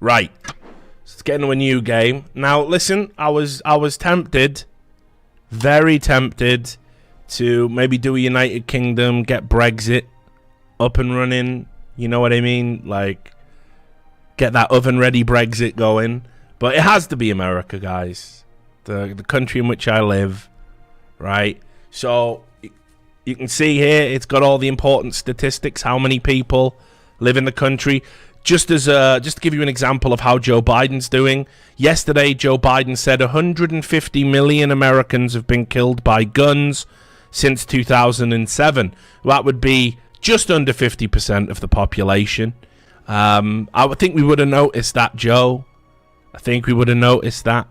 Right. Let's get into a new game. Now, listen, I was tempted, very tempted, to maybe do a United Kingdom, get Brexit up and running. You know what I mean? Like, get that oven-ready Brexit going. But it has to be America, guys. The country in which I live, right? So, you can see here, it's got all the important statistics, how many people live in the country. Just to give you an example of how Joe Biden's doing, yesterday Joe Biden said 150 million Americans have been killed by guns since 2007. That would be just under 50% of the population. I would think we would have noticed that, Joe. I think we would have noticed that.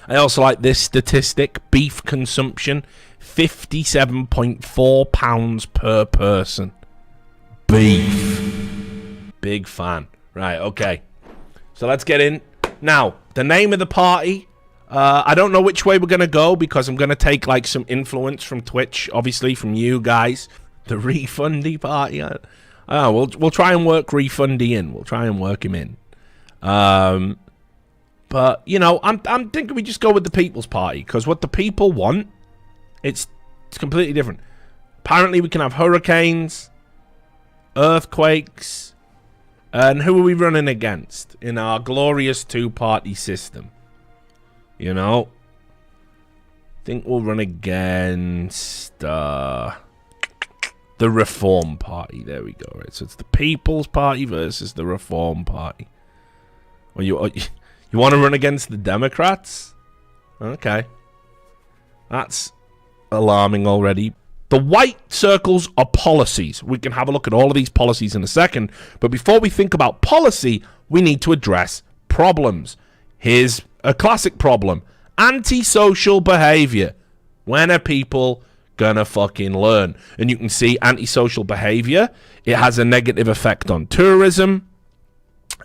I also like this statistic, beef consumption, 57.4 pounds per person. Beef. Big fan. Right, okay. So let's get in. Now, the name of the party. I don't know which way we're going to go because I'm going to take like some influence from Twitch, obviously from you guys. The Refundy party. We'll try and work Refundy in. We'll try and work him in. But, you know, I'm thinking we just go with the People's Party because what the people want, it's completely different. Apparently we can have hurricanes, earthquakes, and who are we running against in our glorious two-party system? You know? I think we'll run against the Reform Party. There we go. Right? So it's the People's Party versus the Reform Party. Well, you want to run against the Democrats? Okay. That's alarming already. The white circles are policies. We can have a look at all of these policies in a second. But before we think about policy, we need to address problems. Here's a classic problem. Antisocial behavior. When are people gonna fucking learn? And you can see antisocial behavior. It has a negative effect on tourism.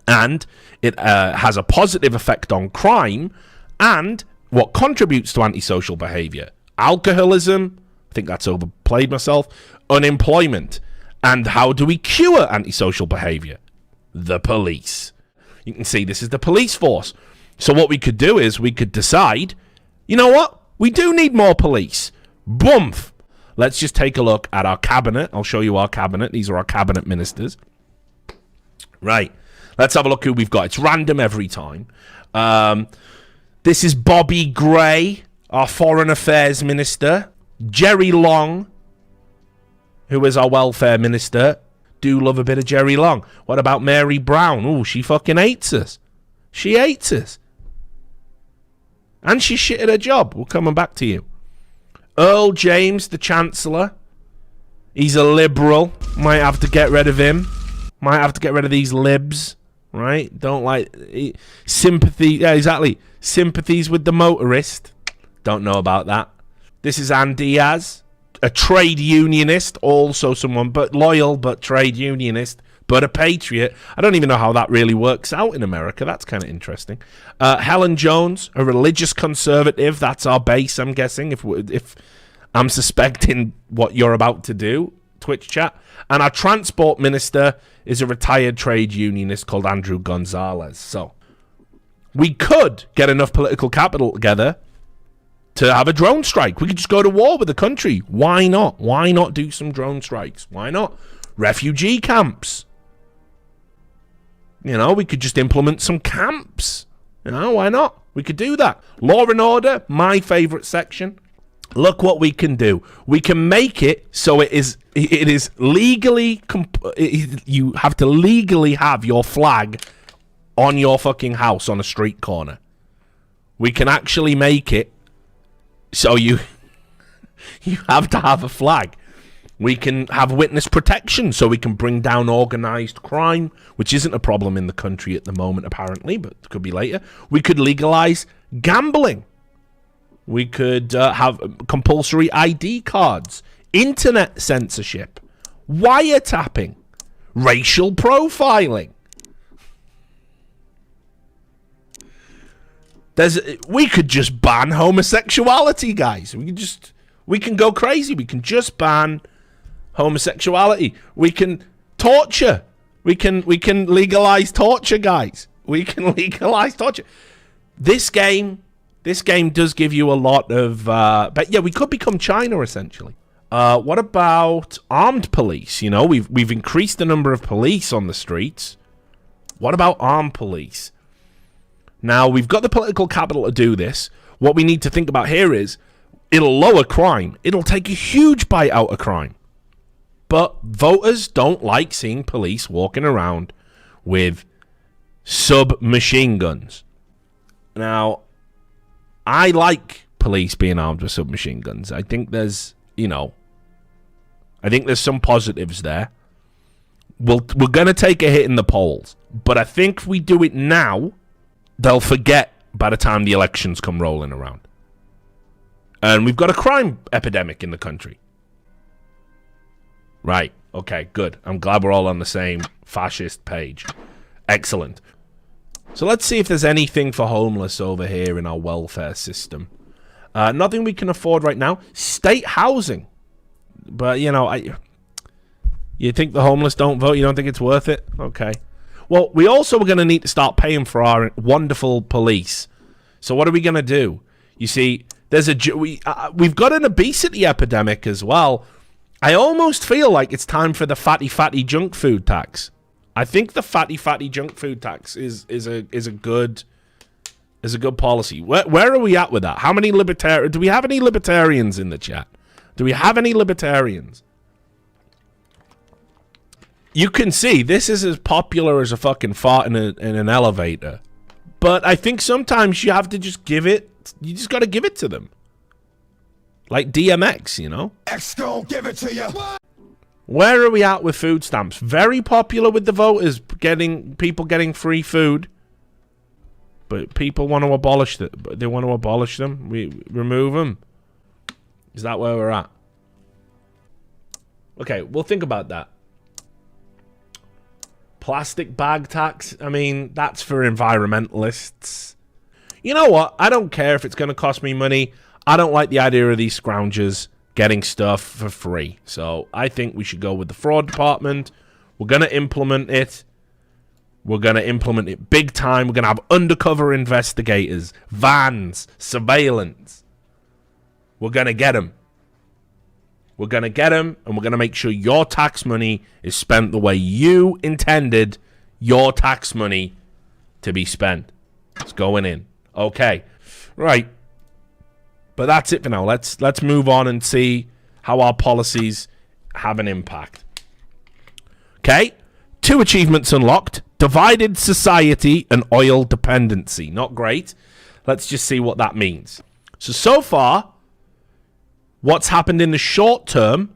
And it has a positive effect on crime. And what contributes to antisocial behavior? Alcoholism. I think that's overplayed myself. Unemployment. And how do we cure antisocial behavior? The police. You can see this is the police force. So what we could do is we could decide, you know what? We do need more police. Boomf. Let's just take a look at our cabinet. I'll show you our cabinet. These are our cabinet ministers. Right. Let's have a look who we've got. It's random every time. This is Bobby Gray, our foreign affairs minister. Jerry Long, who is our welfare minister. Do love a bit of Jerry Long. What about Mary Brown? Oh, she fucking hates us. She hates us. And she's shit at her job. We're coming back to you. Earl James, the Chancellor. He's a liberal. Might have to get rid of him. Might have to get rid of these libs. Right? Don't like... sympathy... Yeah, exactly. Sympathies with the motorist. Don't know about that. This is Ann Diaz, a trade unionist, also someone but loyal, but trade unionist, but a patriot. I don't even know how that really works out in America. That's kind of interesting. Helen Jones, a religious conservative. That's our base, I'm guessing, if I'm suspecting what you're about to do, Twitch chat. And our transport minister is a retired trade unionist called Andrew Gonzalez. So we could get enough political capital together to have a drone strike. We could just go to war with the country. Why not? Why not do some drone strikes? Why not? Refugee camps. You know, we could just implement some camps. You know, why not? We could do that. Law and order, my favorite section. Look what we can do. We can make it so it is legally... you have to legally have your flag on your fucking house on a street corner. We can actually make it so you have to have a flag. We can have witness protection so we can bring down organised crime, which isn't a problem in the country at the moment, apparently, but it could be later. We could legalise gambling. We could have compulsory ID cards, internet censorship, wiretapping, racial profiling. We could just ban homosexuality, guys. We can go crazy. We can just ban homosexuality. We can torture. We can legalize torture, guys. We can legalize torture. This game does give you a lot of... but yeah, we could become China, essentially. What about armed police? You know, we've increased the number of police on the streets. What about armed police? Now, we've got the political capital to do this. What we need to think about here is it'll lower crime. It'll take a huge bite out of crime. But voters don't like seeing police walking around with submachine guns. Now, I like police being armed with submachine guns. I think there's, I think there's some positives there. We're going to take a hit in the polls. But I think if we do it now, they'll forget by the time the elections come rolling around. And we've got a crime epidemic in the country. Right. Okay, good. I'm glad we're all on the same fascist page. Excellent. So let's see if there's anything for homeless over here in our welfare system. Nothing we can afford right now. State housing. But, you think the homeless don't vote? You don't think it's worth it? Okay. Well, we also are going to need to start paying for our wonderful police. So what are we going to do? You see, we've got an obesity epidemic as well. I almost feel like it's time for the fatty junk food tax. I think the fatty junk food tax is a good policy. Where are we at with that? How many do we have any libertarians in the chat? Do we have any libertarians? You can see this is as popular as a fucking fart in an elevator. But I think sometimes you have to just give it. You just got to give it to them. Like DMX, X gon' give it to you. Where are we at with food stamps? Very popular with the voters, people getting free food. But people want to abolish them. They want to abolish them. We remove them. Is that where we're at? Okay, we'll think about that. Plastic bag tax. I mean, that's for environmentalists. You know what? I don't care if it's going to cost me money. I don't like the idea of these scroungers getting stuff for free. So I think we should go with the fraud department. We're going to implement it. We're going to implement it big time. We're going to have undercover investigators, vans, surveillance. We're going to get them. We're going to get them, and we're going to make sure your tax money is spent the way you intended your tax money to be spent. It's going in. Okay. Right. But that's it for now. Let's move on and see how our policies have an impact. Okay. 2 achievements unlocked. Divided society and oil dependency. Not great. Let's just see what that means. So far, what's happened in the short term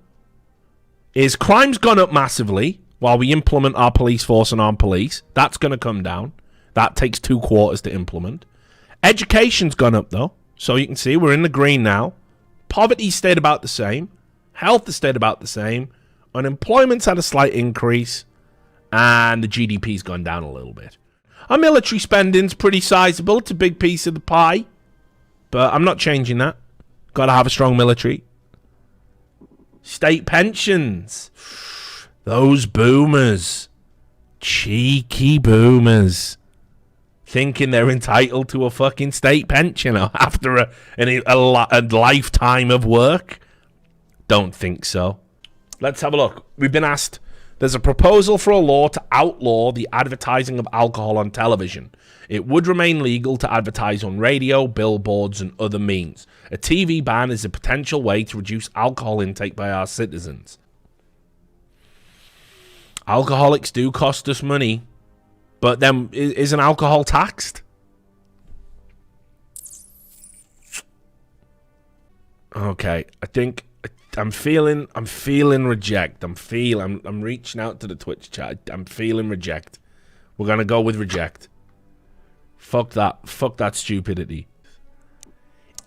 is crime's gone up massively while we implement our police force and armed police. That's going to come down. That takes 2 quarters to implement. Education's gone up, though. So you can see we're in the green now. Poverty stayed about the same. Health has stayed about the same. Unemployment's had a slight increase. And the GDP's gone down a little bit. Our military spending's pretty sizable. It's a big piece of the pie. But I'm not changing that. Got to have a strong military. State pensions. Those boomers. Cheeky boomers. Thinking they're entitled to a fucking state pension after a lifetime of work. Don't think so. Let's have a look. We've been asked, there's a proposal for a law to outlaw the advertising of alcohol on television. It would remain legal to advertise on radio, billboards, and other means. A TV ban is a potential way to reduce alcohol intake by our citizens. Alcoholics do cost us money. But then, isn't alcohol taxed? Okay, I think I'm feeling reject. I'm reaching out to the Twitch chat. I'm feeling reject. We're gonna go with reject. Fuck that stupidity.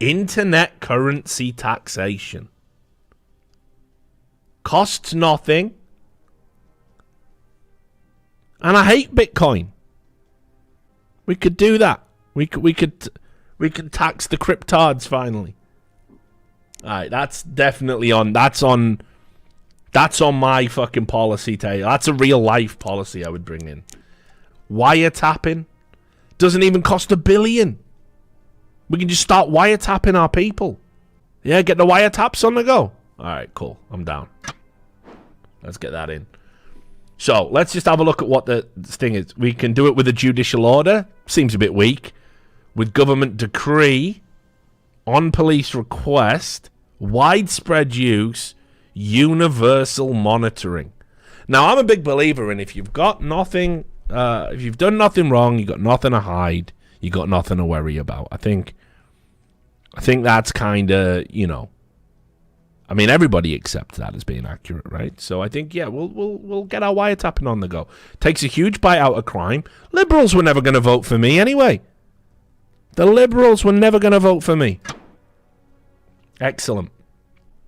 Internet currency taxation. Costs nothing. And I hate Bitcoin. We could do that. We could tax the cryptards finally. All right, that's definitely on. That's on my fucking policy table. That's a real life policy I would bring in. Wiretapping. Doesn't even cost $1 billion. We can just start wiretapping our people. Yeah, get the wiretaps on the go. All right, cool. I'm down. Let's get that in. So let's just have a look at what the thing is. We can do it with a judicial order. Seems a bit weak. With government decree, on police request, widespread use, universal monitoring. Now, I'm a big believer in if you've got nothing, if you've done nothing wrong, you've got nothing to hide, you got nothing to worry about. I think that's kind of, you know, I mean, everybody accepts that as being accurate, right? So I think, yeah, we'll get our wiretapping on the go. Takes a huge bite out of crime. Liberals were never going to vote for me anyway. The Liberals were never going to vote for me. Excellent.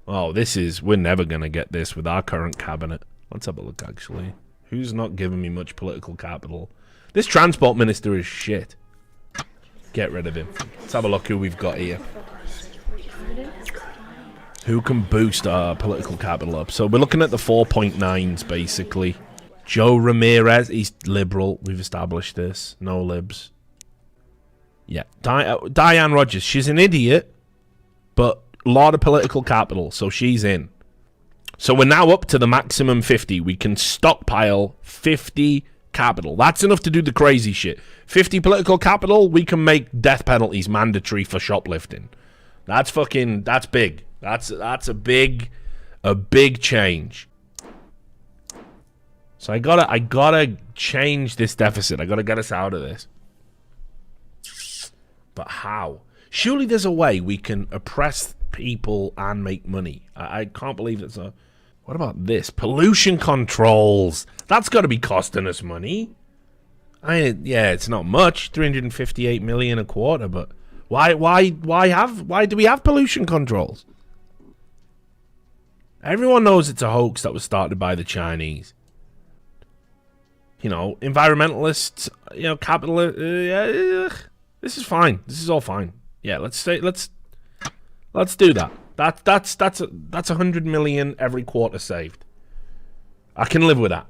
Oh, we're never going to get this with our current cabinet. Let's have a look, actually. Who's not giving me much political capital? This transport minister is shit. Get rid of him. Let's have a look who we've got here. Who can boost our political capital up? So we're looking at the 4.9s, basically. Joe Ramirez, he's liberal. We've established this. No libs. Yeah. Diane Rogers, she's an idiot, but a lot of political capital, so she's in. So we're now up to the maximum 50. We can stockpile 50 capital. That's enough to do the crazy shit. 50 political capital, we can make death penalties mandatory for shoplifting. That's big. That's a big change. So I gotta change this deficit. I gotta get us out of this. But how? Surely there's a way we can oppress people and make money. I can't believe it's a... What about this? Pollution controls. That's got to be costing us money. Yeah, it's not much. 358 million a quarter, but why do we have pollution controls? Everyone knows it's a hoax that was started by the Chinese. You know, environmentalists, you know, capitalists. This is fine. This is all fine. Yeah, let's do that. That's 100 million every quarter saved. I can live with that.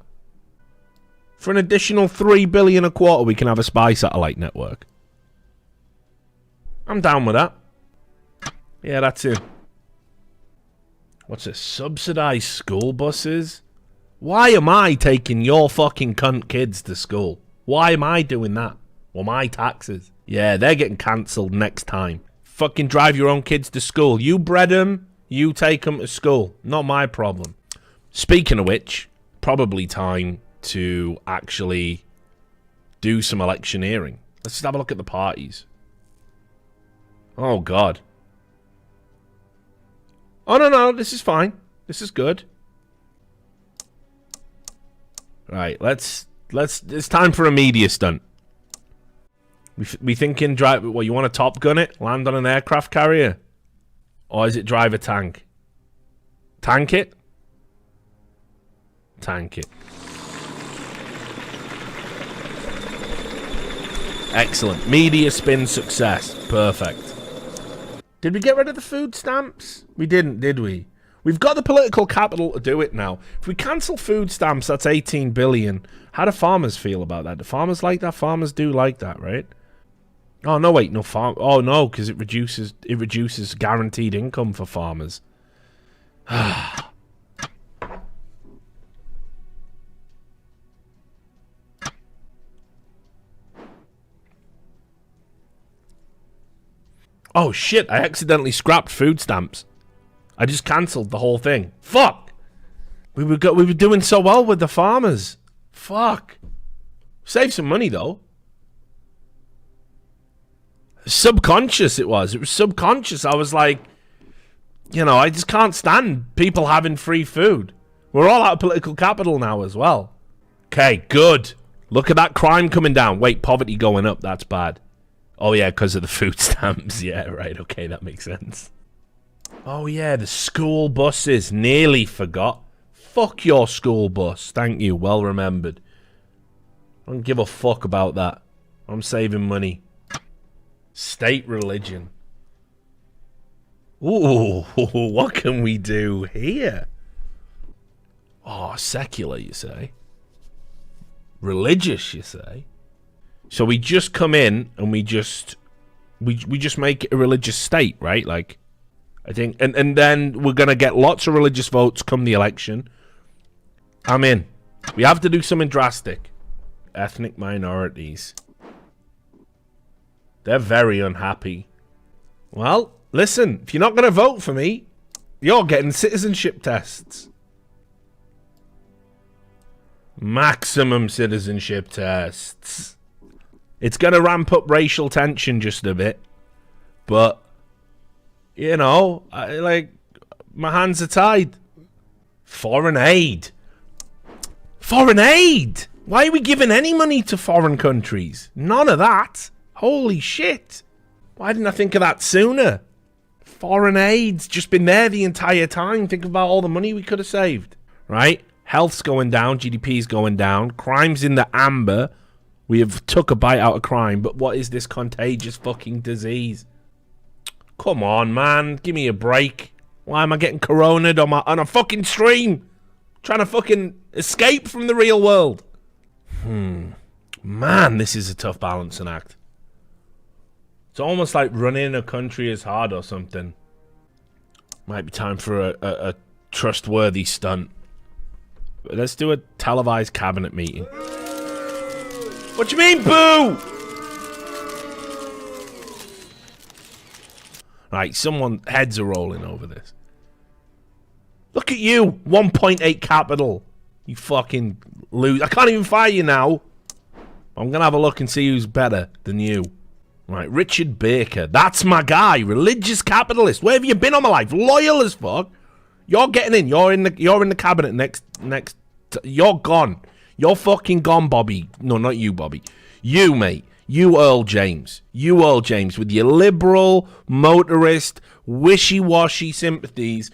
For an additional 3 billion a quarter, we can have a spy satellite network. I'm down with that. Yeah, that's it. What's this? Subsidized school buses? Why am I taking your fucking cunt kids to school? Why am I doing that? Well, my taxes. Yeah, they're getting cancelled next time. Fucking drive your own kids to school. You bred them, you take them to school. Not my problem. Speaking of which, probably time to actually do some electioneering. Let's just have a look at the parties. Oh, God. Oh, no, this is fine. This is good. Right, let's it's time for a media stunt. We thinking drive... Well, you want to Top Gun it? Land on an aircraft carrier? Or is it drive a tank? Tank it? Tank it. Excellent. Media spin success. Perfect. Did we get rid of the food stamps? We didn't, did we? We've got the political capital to do it now. If we cancel food stamps, that's 18 billion. How do farmers feel about that? Do farmers like that? Farmers do like that, right? Oh, no, wait. No, oh, no, because it reduces guaranteed income for farmers. Oh, shit. I accidentally scrapped food stamps. I just cancelled the whole thing. Fuck! We were doing so well with the farmers. Fuck. Save some money, though. Subconscious it was. It was subconscious. I was like, you know, I just can't stand people having free food. We're all out of political capital now as well. Okay, good. Look at that crime coming down. Wait, poverty going up. That's bad. Oh, yeah, because of the food stamps. Yeah, right. Okay, that makes sense. Oh, yeah, the school buses. Nearly forgot. Fuck your school bus. Thank you. Well remembered. I don't give a fuck about that. I'm saving money. State religion. Ooh, what can we do here? Oh, secular, you say? Religious, you say? So we just come in and we just make it a religious state, right? Like, I think, and then we're gonna get lots of religious votes come the election. I'm in. We have to do something drastic. Ethnic minorities. They're very unhappy. Well, listen, if you're not gonna vote for me, you're getting citizenship tests. Maximum citizenship tests. It's going to ramp up racial tension just a bit. But, you know, my hands are tied. Foreign aid. Foreign aid! Why are we giving any money to foreign countries? None of that. Holy shit. Why didn't I think of that sooner? Foreign aid's just been there the entire time. Think about all the money we could have saved. Right? Health's going down. GDP's going down. Crime's in the amber. We have took a bite out of crime, but what is this contagious fucking disease? Come on, man. Give me a break. Why am I getting corona'd on a fucking stream? Trying to fucking escape from the real world. Man, this is a tough balancing act. It's almost like running a country is hard or something. Might be time for a trustworthy stunt. But let's do a televised cabinet meeting. What do you mean, boo? Right, heads are rolling over this. Look at you, 1.8 capital. You fucking lose. I can't even fire you now. I'm going to have a look and see who's better than you. Right, Richard Baker. That's my guy. Religious capitalist. Where have you been all my life? Loyal as fuck. You're getting in. You're in the cabinet next. You're gone. You're fucking gone, Bobby. No, not you, Bobby. You, mate. You, Earl James. You, Earl James, with your liberal, motorist, wishy-washy sympathies,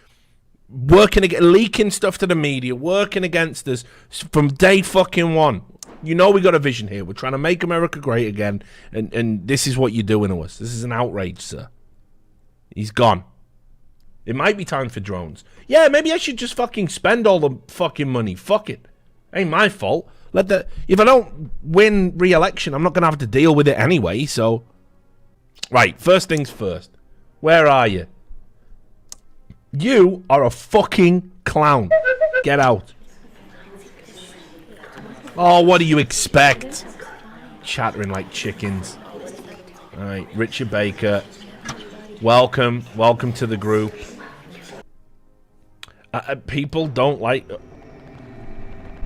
leaking stuff to the media, working against us from day fucking one. You know we got a vision here. We're trying to make America great again, and this is what you're doing to us. This is an outrage, sir. He's gone. It might be time for drones. Yeah, maybe I should just fucking spend all the fucking money. Fuck it. Ain't my fault. If I don't win re-election, I'm not going to have to deal with it anyway, so... Right, first things first. Where are you? You are a fucking clown. Get out. Oh, what do you expect? Chattering like chickens. Alright, Richard Baker. Welcome. Welcome to the group. People don't like...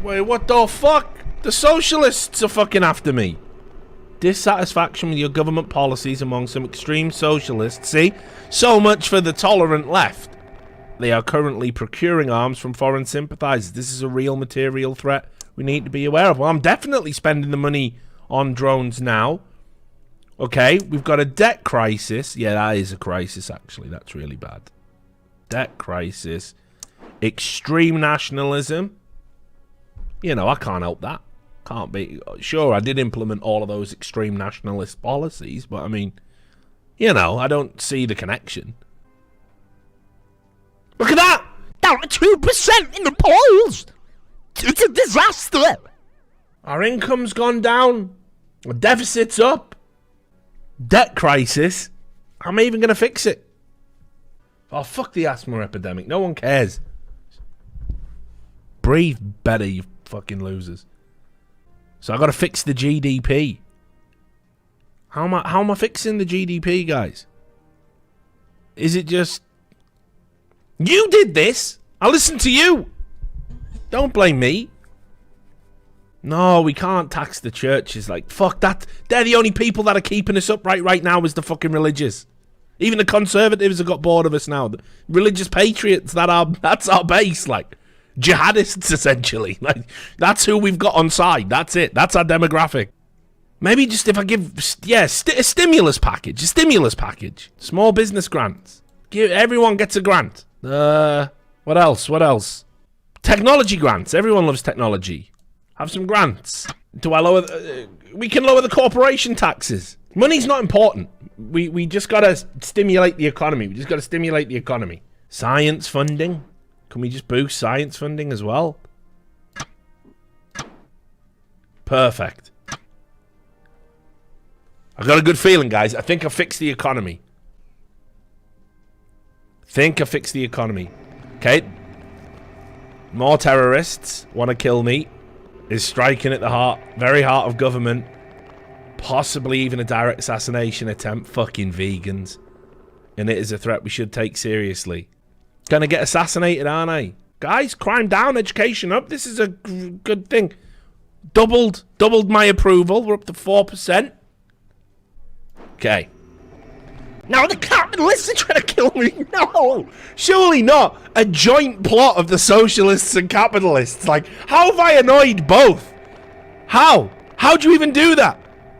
Wait, what the fuck? The socialists are fucking after me. Dissatisfaction with your government policies among some extreme socialists. See? So much for the tolerant left. They are currently procuring arms from foreign sympathizers. This is a real material threat we need to be aware of. Well, I'm definitely spending the money on drones now. Okay, we've got a debt crisis. Yeah, that is a crisis, actually. That's really bad. Debt crisis. Extreme nationalism. You know, I can't help that. Can't be. Sure, I did implement all of those extreme nationalist policies, but I mean, you know, I don't see the connection. Look at that! Down to 2% in the polls! It's a disaster! Our income's gone down. Our deficit's up. Debt crisis. How am I even going to fix it? Oh, fuck the asthma epidemic. No one cares. Breathe better, you fucking losers. So I got to fix the GDP. How am I fixing the GDP, guys? Is it just... You did this! I listened to you! Don't blame me. No, we can't tax the churches. Like, fuck that. They're the only people that are keeping us upright right now is the fucking religious. Even the conservatives have got bored of us now. The religious patriots, that's our base, like. Jihadists, essentially. Like, that's who we've got on side. That's it. That's our demographic. Maybe just if I give, a stimulus package. A stimulus package. Small business grants. Everyone gets a grant. What else? What else? Technology grants. Everyone loves technology. Have some grants. Do I lower... we can lower the corporation taxes. Money's not important. We just gotta stimulate the economy. We just gotta stimulate the economy. Science funding. Can we just boost science funding as well? Perfect. I got a good feeling, guys. I think I fixed the economy. Okay. More terrorists want to kill me. Is striking at the very heart of government. Possibly even a direct assassination attempt. Fucking vegans. And it is a threat we should take seriously. Gonna get assassinated, aren't I? Guys, crime down, education up. This is a good thing. Doubled my approval. We're up to 4%. Okay. Now the capitalists are trying to kill me. No. Surely not. A joint plot of the socialists and capitalists. Like, how have I annoyed both? How? How'd you even do that?